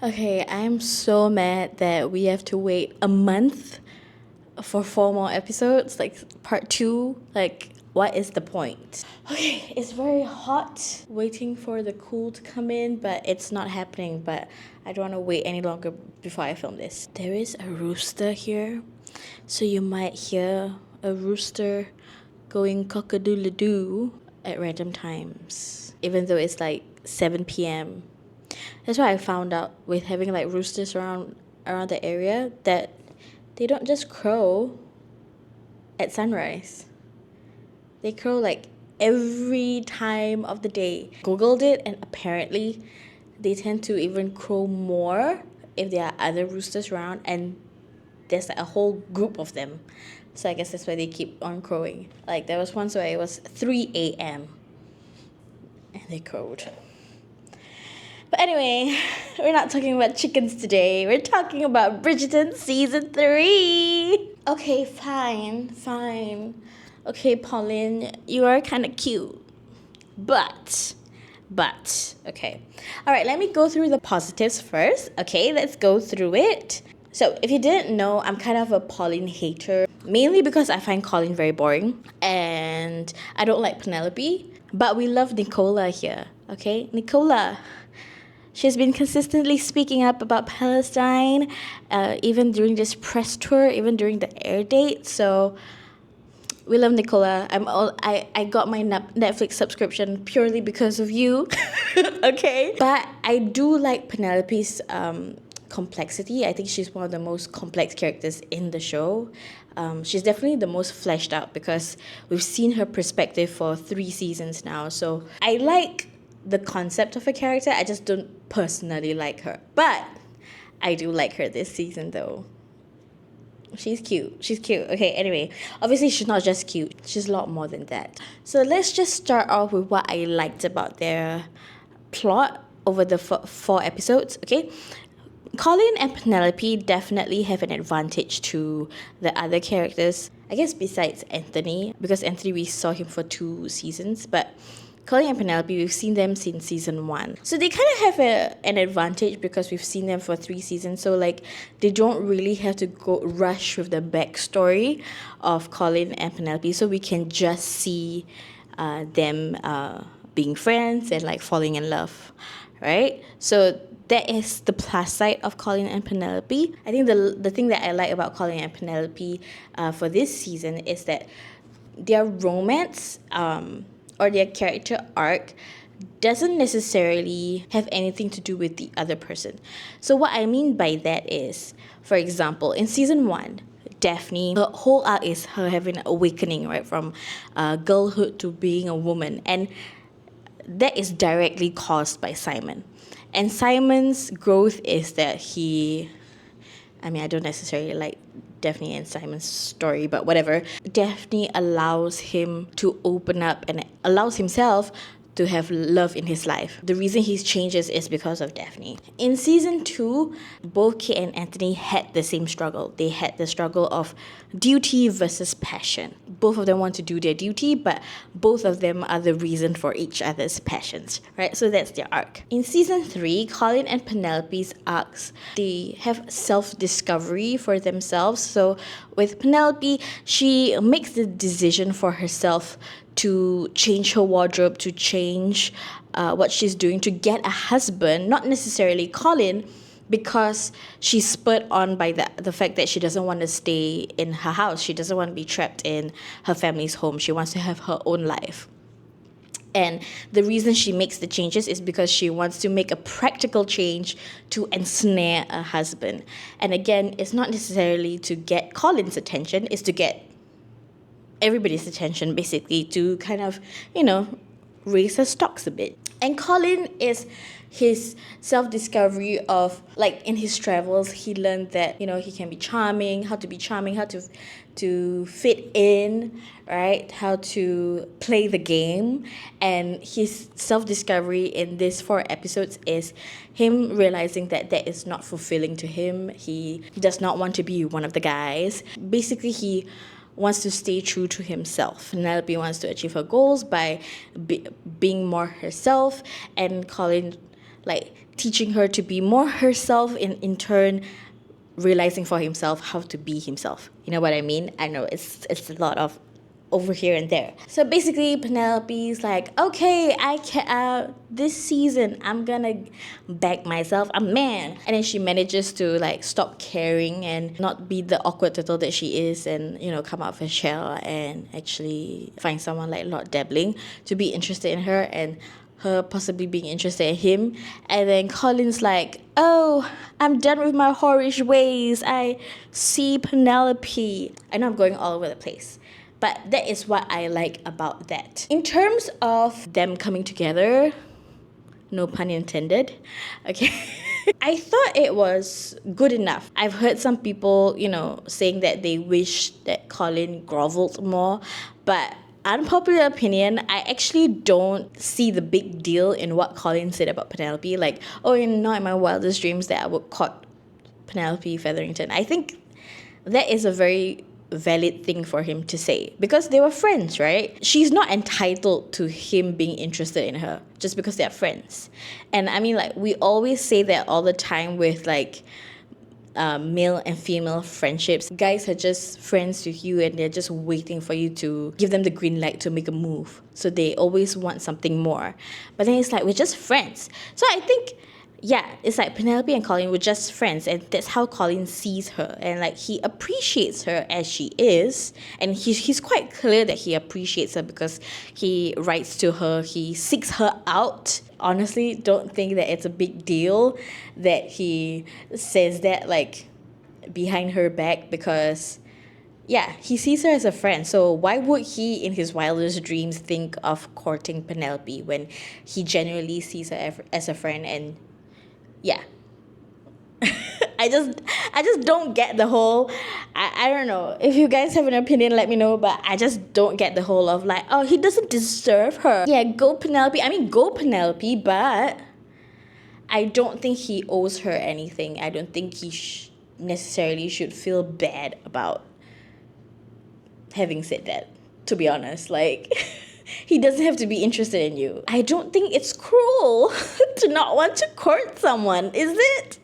Okay, I'm so mad that we have to wait a month for 4 more episodes, like part two. Like, what is the point? Okay, it's very hot waiting for the cool to come in, but it's not happening. But I don't want to wait any longer before I film this. There is a rooster here, so you might hear a rooster going cock-a-doodle-doo at random times, even though it's like 7 p.m. That's why I found out with having like roosters around the area that they don't just crow at sunrise. They crow like every time of the day. Googled it, and apparently they tend to even crow more if there are other roosters around, and there's like a whole group of them. So I guess that's why they keep on crowing. Like there was once where it was 3 a.m. and they crowed. But anyway, we're not talking about chickens today. We're talking about Bridgerton season 3. Okay, fine. Okay, Polin, you are kind of cute. But, okay. All right, let me go through the positives first. Okay, let's go through it. So, if you didn't know, I'm kind of a Polin hater. Mainly because I find Colin very boring. And I don't like Penelope. But we love Nicola here. Okay, Nicola. She's been consistently speaking up about Palestine, even during this press tour, even during the air date. So we love Nicola. I got my Netflix subscription purely because of you. Okay. But I do like Penelope's complexity. I think she's one of the most complex characters in the show. She's definitely the most fleshed out because we've seen her perspective for 3 seasons now. So I like the concept of a character. I just don't personally like her. But I do like her this season though. She's cute. Okay, anyway. Obviously, she's not just cute. She's a lot more than that. So let's just start off with what I liked about their plot over the 4 episodes, okay? Colin and Penelope definitely have an advantage to the other characters. I guess besides Anthony, because Anthony, we saw him for 2 seasons, but Colin and Penelope, we've seen them since season 1. So they kind of have an advantage because we've seen them for 3 seasons. So like they don't really have to go rush with the backstory of Colin and Penelope. So we can just see them being friends and like falling in love, right? So that is the plus side of Colin and Penelope. I think the thing that I like about Colin and Penelope for this season is that their romance or their character arc doesn't necessarily have anything to do with the other person. So what I mean by that is, for example, in season 1, Daphne, her whole arc is her having an awakening, right, from girlhood to being a woman. And that is directly caused by Simon. And Simon's growth is that I don't necessarily like Daphne and Simon's story, but whatever. Daphne allows him to open up and allows himself to have love in his life. The reason he changes is because of Daphne. In season 2, both Kate and Anthony had the same struggle. They had the struggle of duty versus passion. Both of them want to do their duty, but both of them are the reason for each other's passions, right? So that's their arc. In season 3, Colin and Penelope's arcs, they have self-discovery for themselves. So with Penelope, she makes the decision for herself to change her wardrobe, to change what she's doing, to get a husband, not necessarily Colin, because she's spurred on by the fact that she doesn't want to stay in her house. She doesn't want to be trapped in her family's home. She wants to have her own life. And the reason she makes the changes is because she wants to make a practical change to ensnare a husband. And again, it's not necessarily to get Colin's attention, it's to get everybody's attention, basically, to kind of, raise her stocks a bit. And Colin is his self-discovery of, like, in his travels, he learned that, he can be charming, how to fit in, right? How to play the game. And his self-discovery in these 4 episodes is him realizing that is not fulfilling to him. He does not want to be one of the guys. Basically, he wants to stay true to himself. Penelope wants to achieve her goals by being more herself, and Colin teaching her to be more herself, and in turn realizing for himself how to be himself. You know what I mean? I know it's a lot of over here and there. So basically Penelope's like, okay, I can this season I'm gonna back myself a man, and then she manages to like stop caring and not be the awkward turtle that she is, and come out of her shell and actually find someone like Lord Debling to be interested in her, and her possibly being interested in him. And then Colin's like, oh, I'm done with my whorish ways, I see Penelope. I know I'm going all over the place, but that is what I like about that. In terms of them coming together, no pun intended, okay, I thought it was good enough. I've heard some people, saying that they wish that Colin groveled more, but unpopular opinion, I actually don't see the big deal in what Colin said about Penelope. Like, oh, not in my wildest dreams that I would court Penelope Featherington. I think that is a very valid thing for him to say, because they were friends, right? She's not entitled to him being interested in her just because they're friends. And I mean, like, we always say that all the time with like male and female friendships. Guys are just friends with you and they're just waiting for you to give them the green light to make a move. So they always want something more. But then it's like, we're just friends. So I think, yeah, it's like Penelope and Colin were just friends, and that's how Colin sees her, and like he appreciates her as she is, and he's quite clear that he appreciates her because he writes to her, he seeks her out. Honestly, don't think that it's a big deal that he says that like behind her back, because yeah, he sees her as a friend. So why would he in his wildest dreams think of courting Penelope when he genuinely sees her as a friend? And yeah, I just don't get the whole, I don't know, if you guys have an opinion, let me know, but I just don't get the whole of like, oh, he doesn't deserve her. Yeah, go Penelope, go Penelope, but I don't think he owes her anything. I don't think he necessarily should feel bad about having said that, to be honest. Like, he doesn't have to be interested in you. I don't think it's cruel to not want to court someone, is it?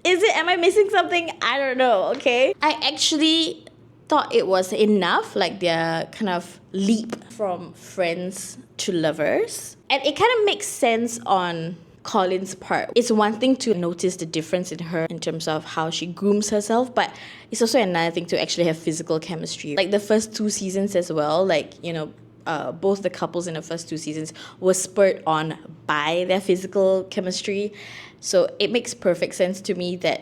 Am I missing something? I don't know, okay? I actually thought it was enough, like their kind of leap from friends to lovers. And it kind of makes sense on Colin's part. It's one thing to notice the difference in her in terms of how she grooms herself, but it's also another thing to actually have physical chemistry. Like the first 2 seasons as well, like, both the couples in the first 2 seasons were spurred on by their physical chemistry. So it makes perfect sense to me that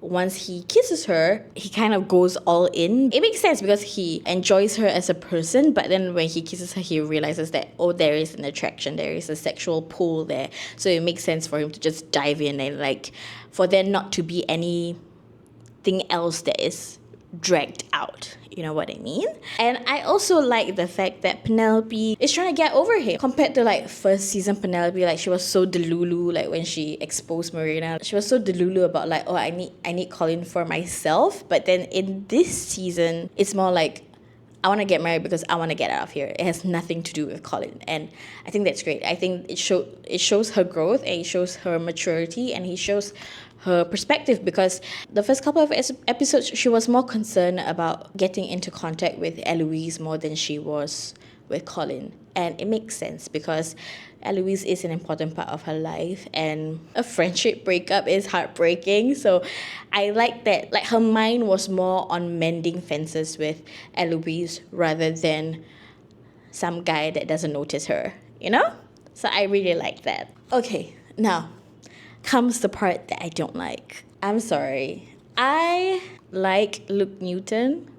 once he kisses her, he kind of goes all in. It makes sense because he enjoys her as a person, but then when he kisses her, he realizes that, oh, there is an attraction, there is a sexual pull there. So it makes sense for him to just dive in and like, for there not to be anything else that is dragged out. You know what I mean? And I also like the fact that Penelope is trying to get over him. Compared to like first season Penelope, like she was so delulu, like when she exposed Marina. She was so delulu about like, oh, I need Colin for myself. But then in this season, it's more like, I want to get married because I want to get out of here. It has nothing to do with Colin. And I think that's great. I think it shows her growth, and it shows her maturity, and he shows her perspective, because the first couple of episodes she was more concerned about getting into contact with Eloise more than she was with Colin. And it makes sense because Eloise is an important part of her life, and a friendship breakup is heartbreaking. So I like that, like, her mind was more on mending fences with Eloise rather than some guy that doesn't notice her, So I really like that. Okay, now comes the part that I don't like. I'm sorry. I like Luke Newton,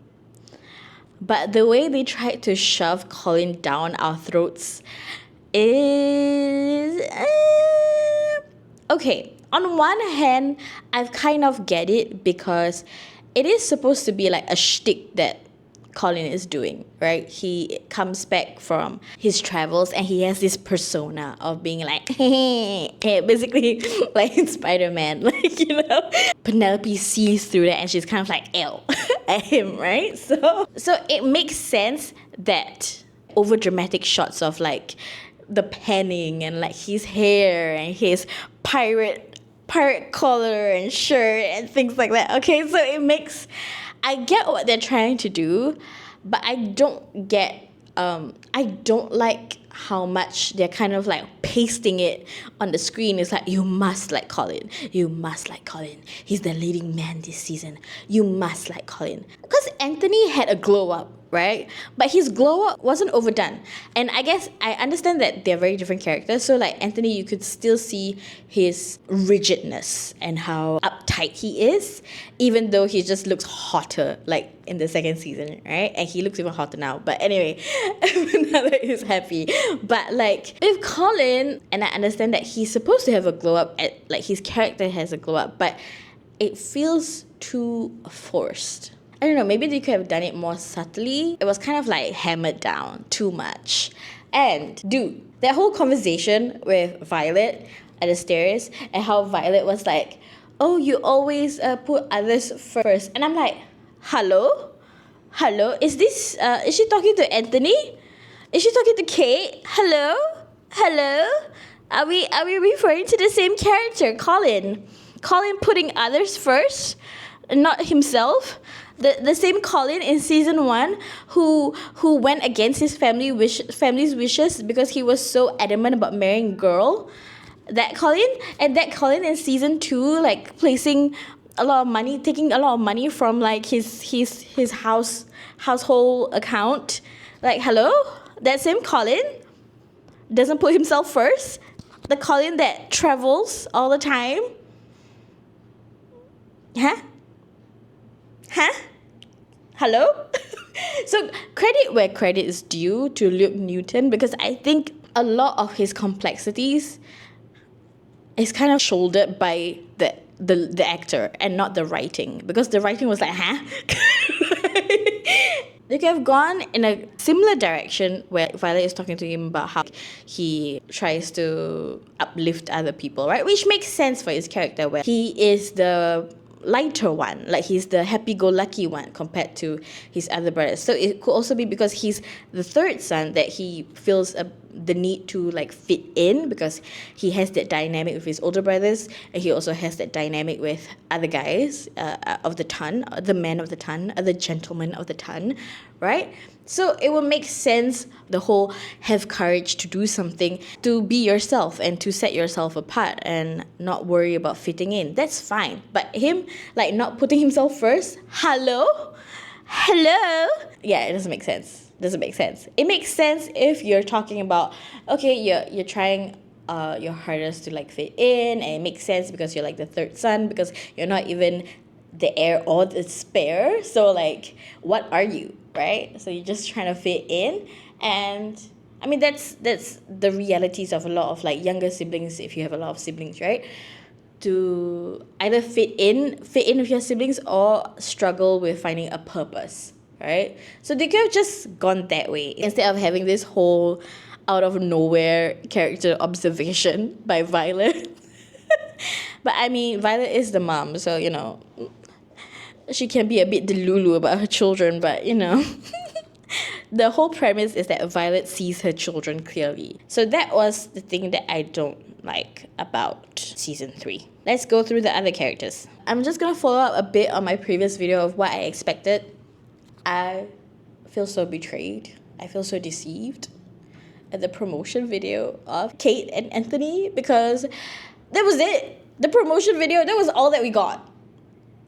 but the way they tried to shove Colin down our throats is... Okay, on one hand, I kind of get it, because it is supposed to be like a shtick that Colin is doing, right? He comes back from his travels and he has this persona of being like, basically like Spider-Man, like, Penelope sees through that and she's kind of like, ew, at him, right? So it makes sense that over dramatic shots of like the panning and like his hair and his pirate pirate collar and shirt and things like that. Okay, so I get what they're trying to do, but I don't like how much they're kind of like pasting it on the screen. It's like, you must like Colin. You must like Colin. He's the leading man this season. You must like Colin. Because Anthony had a glow up, right? But his glow up wasn't overdone. And I guess I understand that they're very different characters. So like Anthony, you could still see his rigidness and how uptight he is, even though he just looks hotter like in the second season, right? And he looks even hotter now. But anyway, now that he's happy. But like with Colin, and I understand that he's supposed to have a glow up, like his character has a glow up, but it feels too forced. I don't know, maybe they could have done it more subtly. It was kind of like hammered down too much. And dude, that whole conversation with Violet at the stairs, and how Violet was like, oh, you always put others first. And I'm like, hello? Is she talking to Anthony? Is she talking to Kate? Hello? Are we referring to the same character, Colin? Colin putting others first, not himself? The same Colin in season 1 who went against his family's wishes because he was so adamant about marrying a girl. That Colin, and that Colin in season 2, like placing a lot of money, taking a lot of money from like his household account. Like, hello? That same Colin doesn't put himself first. The Colin that travels all the time. Huh? Hello? So credit where credit is due to Luke Newton, because I think a lot of his complexities is kind of shouldered by the actor and not the writing, because the writing was like, They could have gone in a similar direction where Violet is talking to him about how he tries to uplift other people, right? Which makes sense for his character, where he is the lighter one, like he's the happy-go-lucky one compared to his other brothers. So it could also be because he's the third son that he feels the need to like fit in, because he has that dynamic with his older brothers, and he also has that dynamic with other guys of the ton, the men of the ton, the gentlemen of the ton, right? So it will make sense, the whole have courage to do something, to be yourself and to set yourself apart and not worry about fitting in. That's fine. But him like not putting himself first, hello? Yeah, it doesn't make sense. It makes sense if you're talking about, okay, you're trying your hardest to like fit in, and it makes sense because you're like the third son, because you're not even the heir or the spare. So like, what are you, right? So you're just trying to fit in. And I mean, that's the realities of a lot of like younger siblings, if you have a lot of siblings, right? To either fit in with your siblings or struggle with finding a purpose, right? So they could have just gone that way instead of having this whole out of nowhere character observation by Violet. But I mean, Violet is the mom, so you know, she can be a bit delulu about her children, but you know. The whole premise is that Violet sees her children clearly. So that was the thing that I don't like about season 3. Let's go through the other characters. I'm just gonna follow up a bit on my previous video of what I expected. I feel so betrayed. I feel so deceived at the promotion video of Kate and Anthony, because that was it. The promotion video, that was all that we got.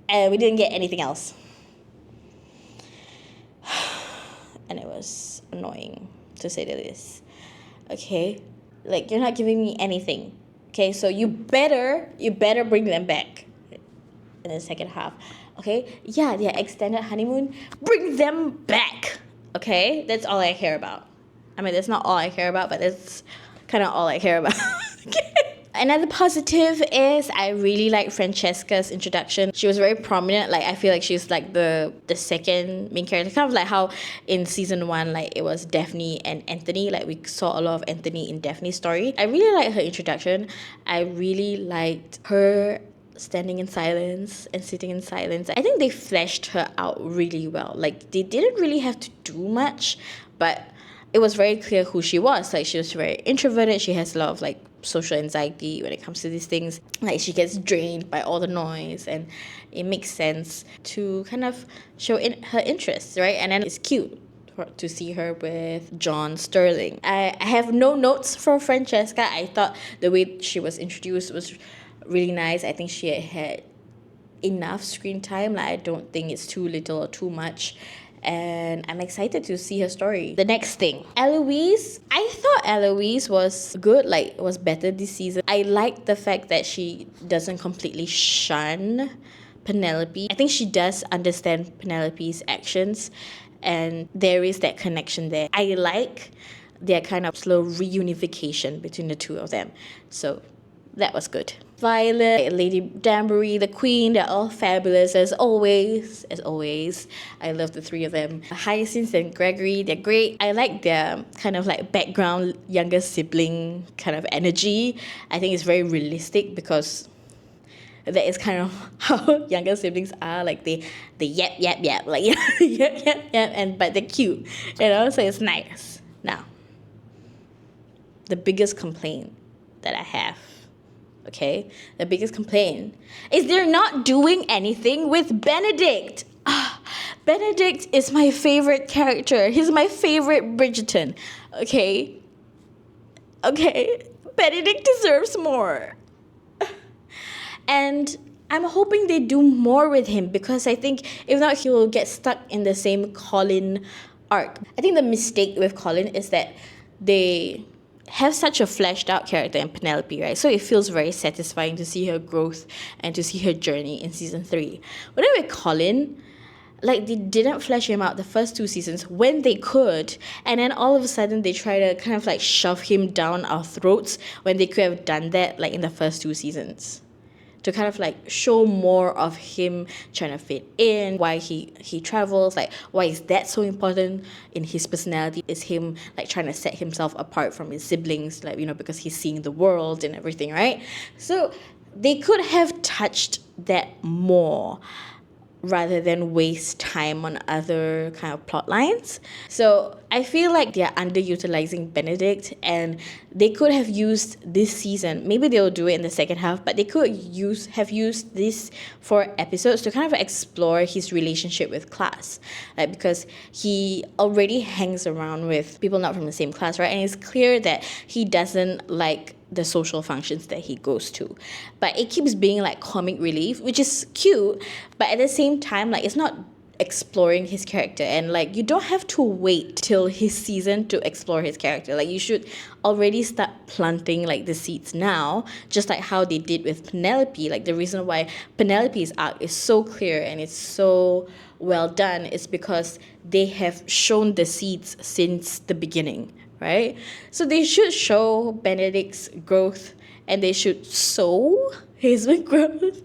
And we didn't get anything else. And it was annoying, to say the least. Okay? Like, you're not giving me anything. Okay? So you better bring them back in the second half. Okay? Yeah, their extended honeymoon. Bring them back. Okay? That's all I care about. I mean, that's not all I care about, but that's kind of all I care about. Okay? Another positive is I really like Francesca's introduction. She was very prominent. Like, I feel like she's like the second main character. Kind of like how in season 1, like it was Daphne and Anthony. Like we saw a lot of Anthony in Daphne's story. I really liked her introduction. I really liked her standing in silence and sitting in silence. I think they fleshed her out really well. Like they didn't really have to do much, but it was very clear who she was. Like she was very introverted. She has a lot of like social anxiety when it comes to these things. Like she gets drained by all the noise, and it makes sense to kind of show her interests, right? And then it's cute to see her with John Sterling. I have no notes for Francesca. I thought the way she was introduced was really nice. I think she had enough screen time. Like, I don't think it's too little or too much. And I'm excited to see her story. The next thing, Eloise. I thought Eloise was good, like was better this season. I like the fact that she doesn't completely shun Penelope. I think she does understand Penelope's actions, and there is that connection there. I like their kind of slow reunification between the two of them. So that was good. Violet, Lady Danbury, the Queen, they're all fabulous as always. As always. I love the three of them. Hyacinth and Gregory, they're great. I like their kind of like background younger sibling kind of energy. I think it's very realistic because that is kind of how younger siblings are. Like they yap, like yap, and but they're cute, so it's nice. Now, the biggest complaint that I have, okay, the biggest complaint is they're not doing anything with Benedict. Benedict is my favorite character. He's my favorite Bridgerton. Okay, Benedict deserves more. And I'm hoping they do more with him, because I think if not, he will get stuck in the same Colin arc. I think the mistake with Colin is that they have such a fleshed out character in Penelope, right? So it feels very satisfying to see her growth and to see her journey in season 3. But then with Colin, like, they didn't flesh him out the first 2 seasons when they could, and then all of a sudden they try to kind of like shove him down our throats when they could have done that like in the first 2 seasons. To kind of like show more of him trying to fit in, why he travels, like why is that so important in his personality? Is him like trying to set himself apart from his siblings, like, because he's seeing the world and everything, right? So they could have touched that more rather than waste time on other kind of plot lines. So I feel like they're underutilizing Benedict, and they could have used this season, maybe they'll do it in the second half, but they could have used these 4 episodes to kind of explore his relationship with class. Like, because he already hangs around with people not from the same class, right? And it's clear that he doesn't like the social functions that he goes to. But it keeps being like comic relief, which is cute, but at the same time, like, it's not exploring his character. And like, you don't have to wait till his season to explore his character. Like, you should already start planting like the seeds now, just like how they did with Penelope. Like, the reason why Penelope's arc is so clear and it's so well done is because they have shown the seeds since the beginning, right? So they should show Benedict's growth, and they should sow his growth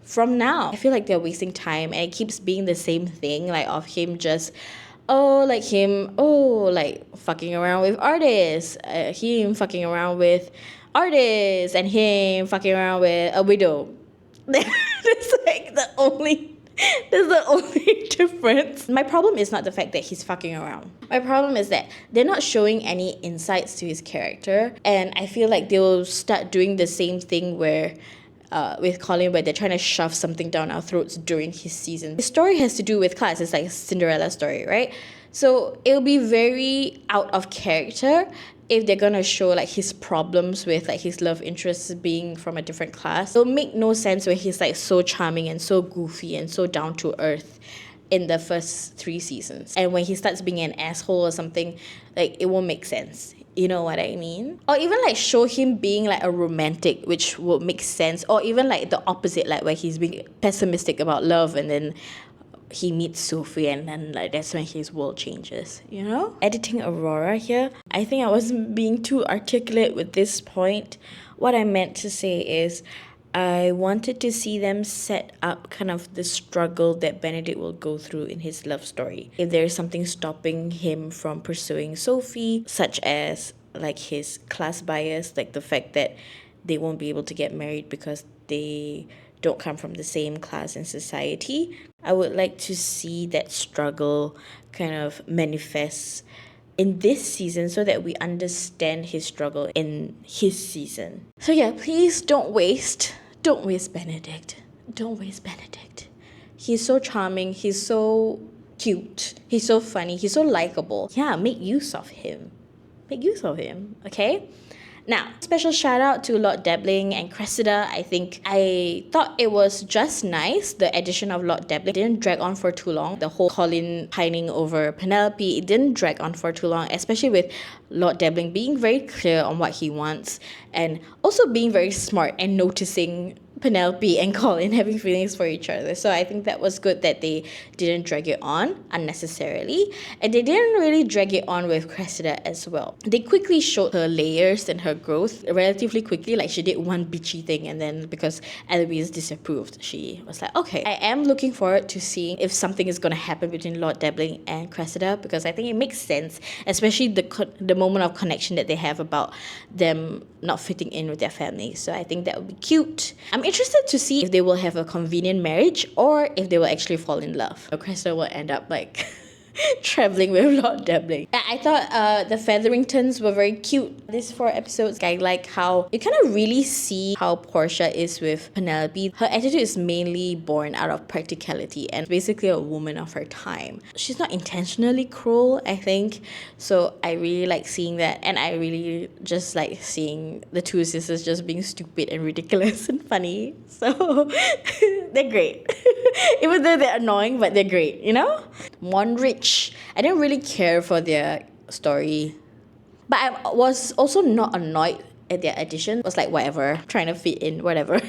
from now. I feel like they're wasting time, and it keeps being the same thing, like of him just fucking around with artists, him fucking around with artists, and him fucking around with a widow. That's like the only That's the only difference. My problem is not the fact that he's fucking around. My problem is that they're not showing any insights to his character, and I feel like they'll start doing the same thing where with Colin, where they're trying to shove something down our throats during his season. The story has to do with class. It's like a Cinderella story, right? So it'll be very out of character if they're gonna show like his problems with like his love interests being from a different class. It'll make no sense when he's like so charming and so goofy and so down to earth in the first 3 seasons. And when he starts being an asshole or something, like, it won't make sense. You know what I mean? Or even like show him being like a romantic, which would make sense. Or even like the opposite, like where he's being pessimistic about love, and then he meets Sophie, and then like that's when his world changes, Editing Aurora here, I think I wasn't being too articulate with this point. What I meant to say is I wanted to see them set up kind of the struggle that Benedict will go through in his love story. If there's something stopping him from pursuing Sophie, such as like his class bias, like the fact that they won't be able to get married because they don't come from the same class in society, I would like to see that struggle kind of manifest in this season so that we understand his struggle in his season. So yeah, please don't waste Benedict. Don't waste Benedict. He's so charming, he's so cute, he's so funny, he's so likable. Yeah, make use of him. Okay? Now, special shout out to Lord Debling and Cressida. I thought it was just nice, the addition of Lord Debling. It didn't drag on for too long. The whole Colin pining over Penelope, it didn't drag on for too long, especially with Lord Debling being very clear on what he wants and also being very smart and noticing Penelope and Colin having feelings for each other. So I think that was good that they didn't drag it on unnecessarily. And they didn't really drag it on with Cressida as well. They quickly showed her layers and her growth relatively quickly. Like, she did one bitchy thing, and then because Eloise disapproved, she was like, okay. I am looking forward to seeing if something is going to happen between Lord Debling and Cressida, because I think it makes sense, especially the moment of connection that they have about them not fitting in with their family. So I think that would be cute. I'm interested to see if they will have a convenient marriage or if they will actually fall in love. Cressida will end up like traveling with Lord Debling. I thought the Featheringtons were very cute. These 4 episodes, I like how you kind of really see how Portia is with Penelope. Her attitude is mainly born out of practicality and basically a woman of her time. She's not intentionally cruel, I think. So I really like seeing that, and I really just like seeing the 2 sisters just being stupid and ridiculous and funny. So they're great. Even though they're annoying, but they're great, you know? Monrich, I didn't really care for their story, but I was also not annoyed at their addition. It was like, whatever, trying to fit in, whatever.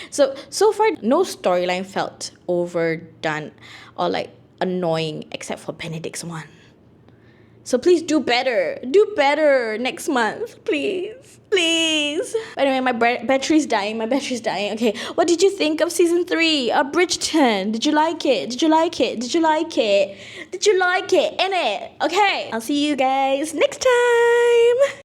So far, no storyline felt overdone or like annoying except for Benedict's one. So please do better next month, please. By the way, my battery's dying. Okay, what did you think of season 3 of Bridgerton? Did you like it? In it? Okay, I'll see you guys next time.